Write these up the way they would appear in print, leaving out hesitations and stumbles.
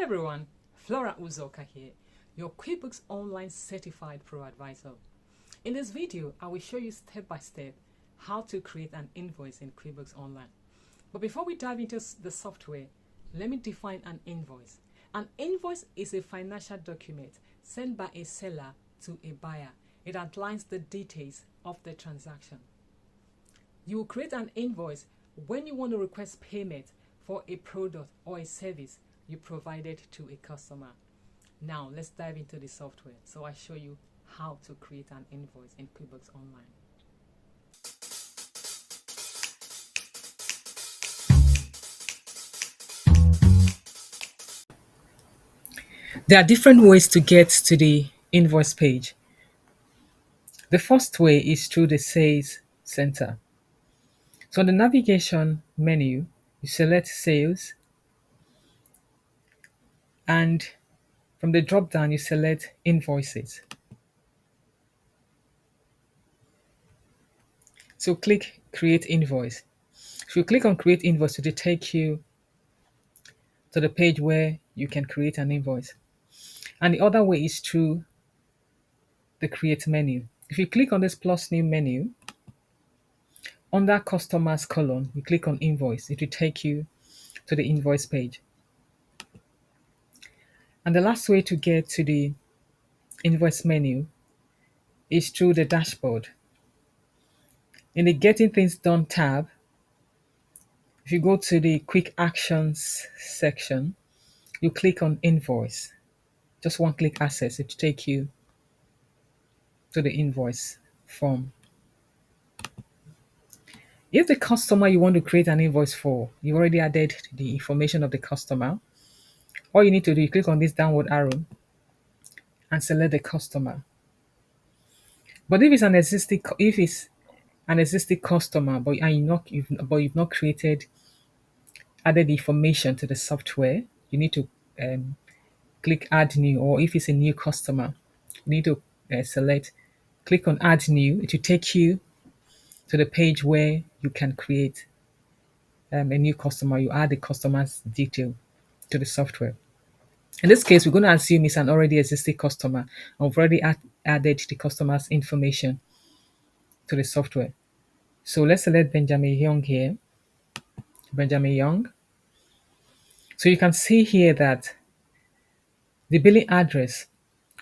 everyone, Flora Uzoka here, your QuickBooks Online Certified Pro Advisor. In this video, I will show you step by step how to create an invoice in QuickBooks Online. But before we dive into the software, let me define an invoice. An invoice is a financial document sent by a seller to a buyer. It outlines the details of the transaction. You will create an invoice when you want to request payment for a product or a service you provided to a customer. Now let's dive into the software so I show you how to create an invoice in QuickBooks Online. There are different ways to get to the invoice page. The first way is through the Sales Center. So on the navigation menu, you select Sales, and from the drop down you select Invoices. So click Create Invoice. If you click on Create Invoice, it will take you to the page where you can create an invoice. And the other way is through the Create menu. If you click on this plus new menu, under Customers column, you click on Invoice. It will take you to the invoice page. And the last way to get to the invoice menu is through the dashboard. In the Getting Things Done tab, if you go to the Quick Actions section, you click on Invoice. Just one click access, it will take you to the invoice form. If the customer you want to create an invoice for, you already added the information of the customer, all you need to do, you click on this downward arrow and select the customer. But if it's an existing customer, but you've not added the information to the software, you need to click Add New. Or if it's a new customer, you need to click on Add New. It will take you to the page where you can create a new customer. You add the customer's detail to the software. In this case, we're going to assume it's an already existing customer. I've already added the customer's information to the software. So let's select Benjamin Young here. Benjamin Young. So you can see here that the billing address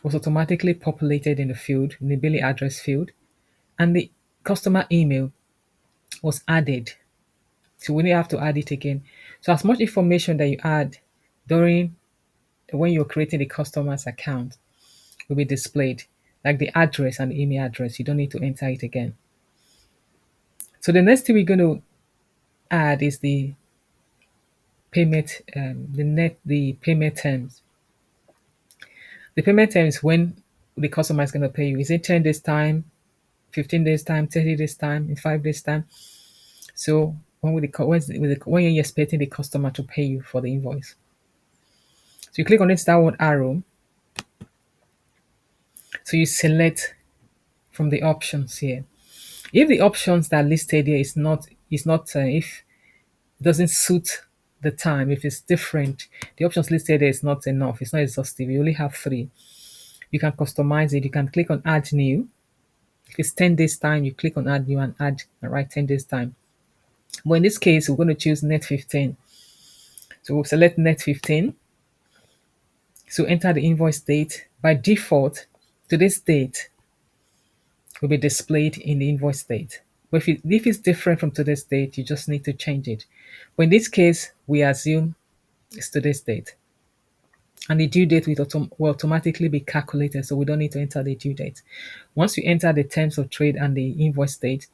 was automatically populated in the billing address field, and the customer email was added. So we don't have to add it again. So as much information that you add when you're creating the customer's account will be displayed, like the address and the email address. You don't need to enter it again. So the next thing we're going to add is the payment, the payment terms. The payment terms when the customer is going to pay you. Is it 10 days time, 15 days time, 30 days time, in 5 days time? So when you're expecting the customer to pay you for the invoice. So you click on this downward arrow. So you select from the options here. If the options that are listed here if it doesn't suit the time, if it's different, the options listed there is not enough. It's not exhaustive. You only have 3. You can customize it. You can click on Add New. If it's 10 days time, you click on Add New and write 10 days time. But in this case, we're going to choose net 15. So we'll select net 15. So enter the invoice date. By default, today's date will be displayed in the invoice date. But if it's different from today's date, you just need to change it. But in this case, we assume it's today's date. And the due date will automatically be calculated, so we don't need to enter the due date. Once you enter the terms of trade and the invoice date,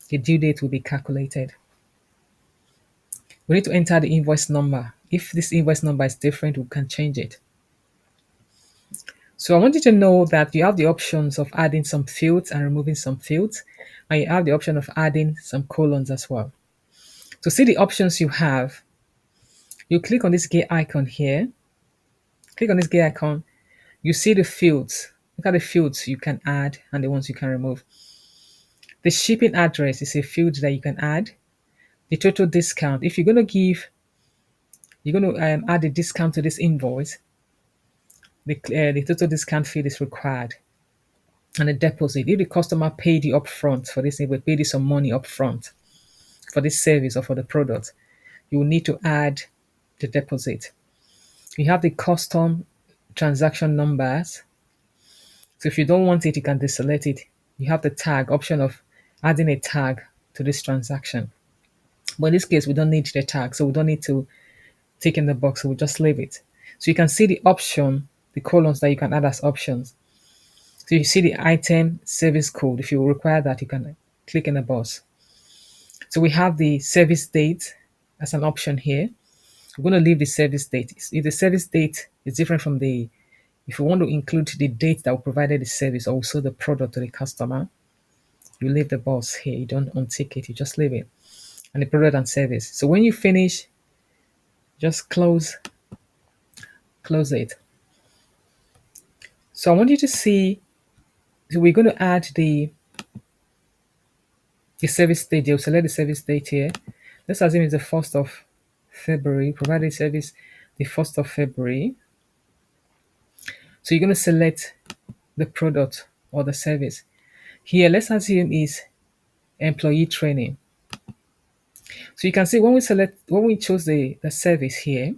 the due date will be calculated. We need to enter the invoice number. If this invoice number is different, we can change it. So I want you to know that you have the options of adding some fields and removing some fields, and you have the option of adding some colons as well. To see the options you have, you click on this gear icon here. Click on this gear icon. You see the fields. Look at the fields you can add and the ones you can remove. The shipping address is a field that you can add. The total discount. If you're going to give You're going to add a discount to this invoice. The total discount fee is required, and a deposit. If the customer paid you upfront for this, if we paid you some money upfront for this service or for the product, you will need to add the deposit. You have the custom transaction numbers. So if you don't want it, you can deselect it. You have the tag option of adding a tag to this transaction. But in this case, we don't need the tag, so we don't need to tick in the box, so we'll just leave it. So you can see the option, the columns that you can add as options. So you see the item service code. If you require that, you can click in the box. So we have the service date as an option here. We're going to leave the service date. If the service date is different from if you want to include the date that we provided the service, also the product to the customer, you leave the box here. You don't untick it, you just leave it. And the product and service. So when you finish, just close it. So I want you to see, so we're going to add the service date. You'll select the service date here. Let's assume it's the 1st of February, provided service the 1st of February. So you're going to select the product or the service. Here, let's assume is employee training. So you can see when we chose the service here,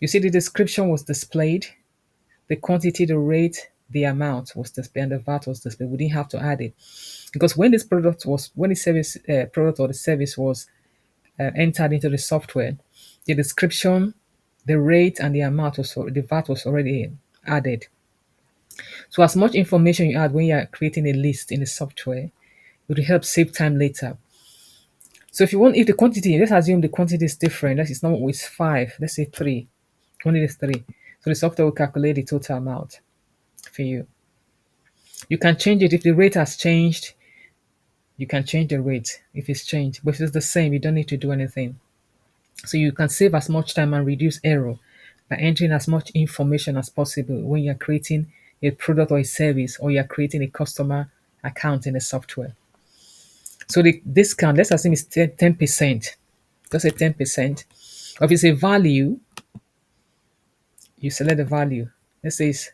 you see the description was displayed, the quantity, the rate, the amount was displayed, and the VAT was displayed. We didn't have to add it because when the service product or the service was entered into the software, the description, the rate, and the amount the VAT was already added. So as much information you add when you are creating a list in the software, it will help save time later. So if the quantity, let's assume the quantity is different. It's not with 5, let's say 3. Quantity is 3. So the software will calculate the total amount for you. You can change it. If the rate has changed, you can change the rate if it's changed. But if it's the same, you don't need to do anything. So you can save as much time and reduce error by entering as much information as possible when you're creating a product or a service, or you're creating a customer account in the software. So the discount, let's assume it's 10%. Just say 10%. Or if it's a value, you select the value. Let's say it's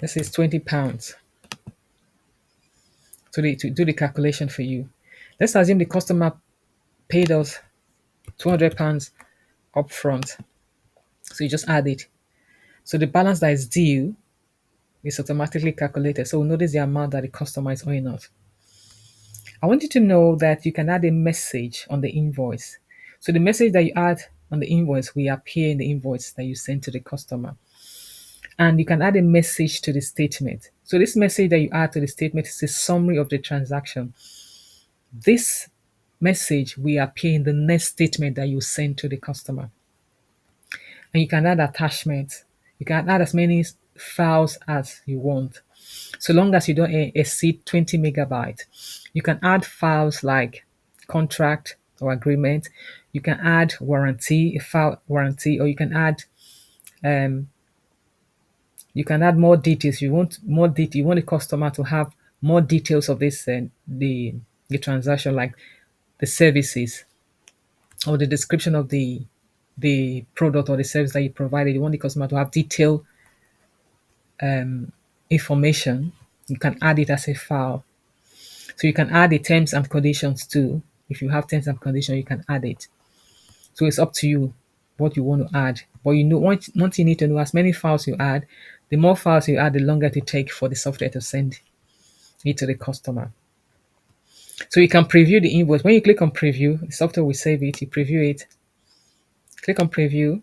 £20 to do the calculation for you. Let's assume the customer paid us £200 upfront. So you just add it. So the balance that is due is automatically calculated. So we'll notice the amount that the customer is owing us. I want you to know that you can add a message on the invoice. So the message that you add on the invoice will appear in the invoice that you send to the customer. And you can add a message to the statement. So this message that you add to the statement is a summary of the transaction. This message will appear in the next statement that you send to the customer. And you can add attachments. You can add as many files as you want, so long as you don't exceed 20 megabytes. You can add files like contract or agreement. You can add warranty, a file warranty, or you can add more details. You want more detail. You want the customer to have more details of this the transaction, like the services or the description of the product or the service that you provided. You want the customer to have detailed information. You can add it as a file. So you can add the terms and conditions too. If you have terms and conditions, you can add it. So it's up to you what you want to add. But once you need to know, as many files you add, the more files you add, the longer it take for the software to send it to the customer. So you can preview the invoice. When you click on preview, the software will save it. You preview it. Click on preview.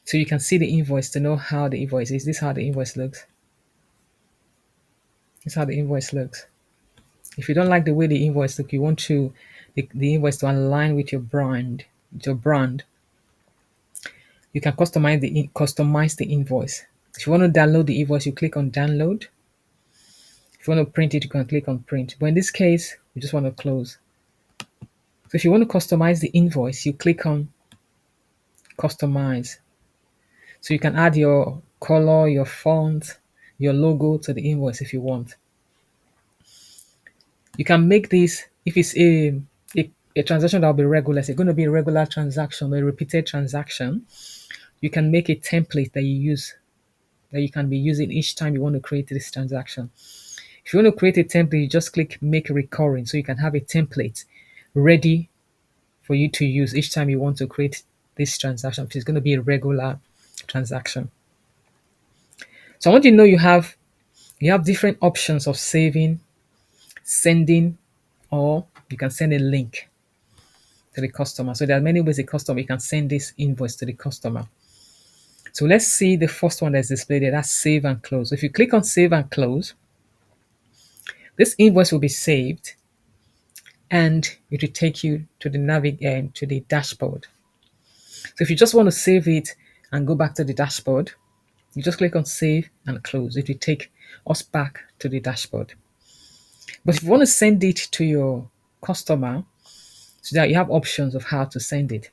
So you can see the invoice to know how the invoice is. This is how the invoice looks. This is how the invoice looks. If you don't like the way the invoice looks, you want the invoice to align with your brand, you can customize the invoice. If you want to download the invoice, you click on download. If you want to print it, you can click on print. But in this case, we just want to close. So if you want to customize the invoice, you click on customize. So you can add your color, your font, your logo to the invoice if you want. You can make this If it's a transaction that will be regular, it's going to be a regular transaction, a repeated transaction, you can make a template that you use, that you can be using each time you want to create this transaction. If you want to create a template, you just click make recurring, so you can have a template ready for you to use each time you want to create this transaction, which is going to be a regular transaction. So I want you to know you have different options of saving, sending, or you can send a link to the customer. So there are many ways the customer you can send this invoice to the customer. So let's see the first one that's displayed there. That's save and close. If you click on save and close, this invoice will be saved and it will take you to the to the dashboard. So if you just want to save it and go back to the dashboard, you just click on save and close. It will take us back to the dashboard. But if you want to send it to your customer, so that you have options of how to send it.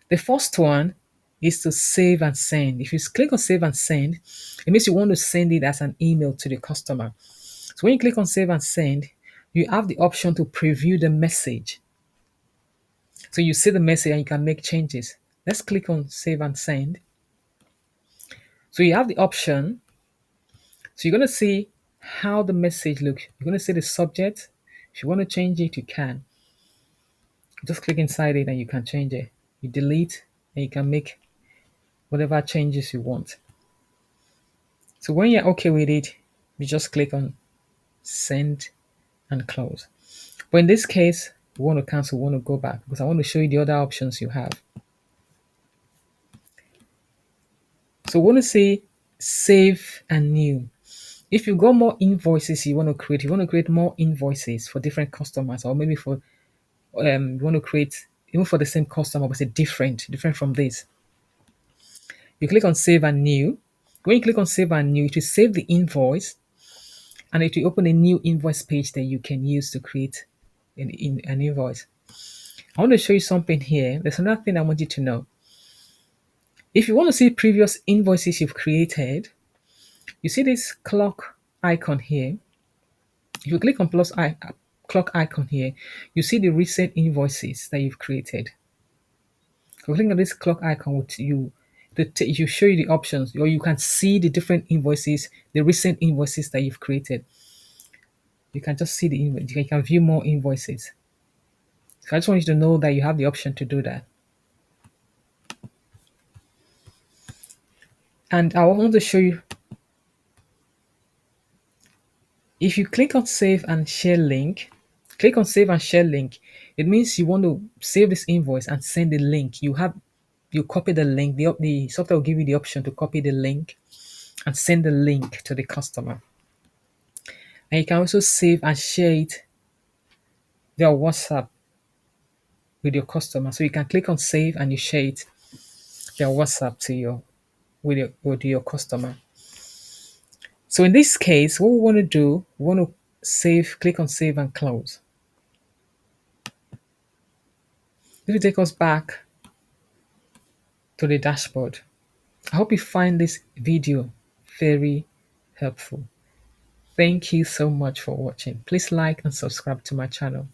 The first one is to save and send. If you click on save and send, it means you want to send it as an email to the customer. So when you click on save and send, you have the option to preview the message. So you see the message and you can make changes. Let's click on save and send. So you have the option. So you're going to see how the message looks. You're going to see the subject. If you want to change it, you can. Just click inside it and you can change it. You delete and you can make whatever changes you want. So when you're okay with it, you just click on send and close. But in this case, we want to cancel, we want to go back because I want to show you the other options you have. So we want to say save and new. If you got more invoices you want to create more invoices for different customers, or maybe for you want to create even for the same customer, but it's different from this. You click on save and new. When you click on save and new, it will save the invoice and it will open a new invoice page that you can use to create an invoice. I want to show you something here. There's another thing I want you to know. If you want to see previous invoices you've created, you see this clock icon here. If you click on clock icon here, you see the recent invoices that you've created. So clicking on this clock icon will you show you the options, or you can see the different invoices, the recent invoices that you've created. You can just see the invoice. You can view more invoices. So I just want you to know that you have the option to do that. And I want to show you, if you click on save and share link, it means you want to save this invoice and send the link. You copy the link. The software will give you the option to copy the link and send the link to the customer. And you can also save and share it via WhatsApp with your customer. So you can click on save and you share it via WhatsApp with your customer. So in this case, what we want to do, we want to click on save and close. This will take us back to the dashboard. I hope you find this video very helpful. Thank you so much for watching. Please like and subscribe to my channel.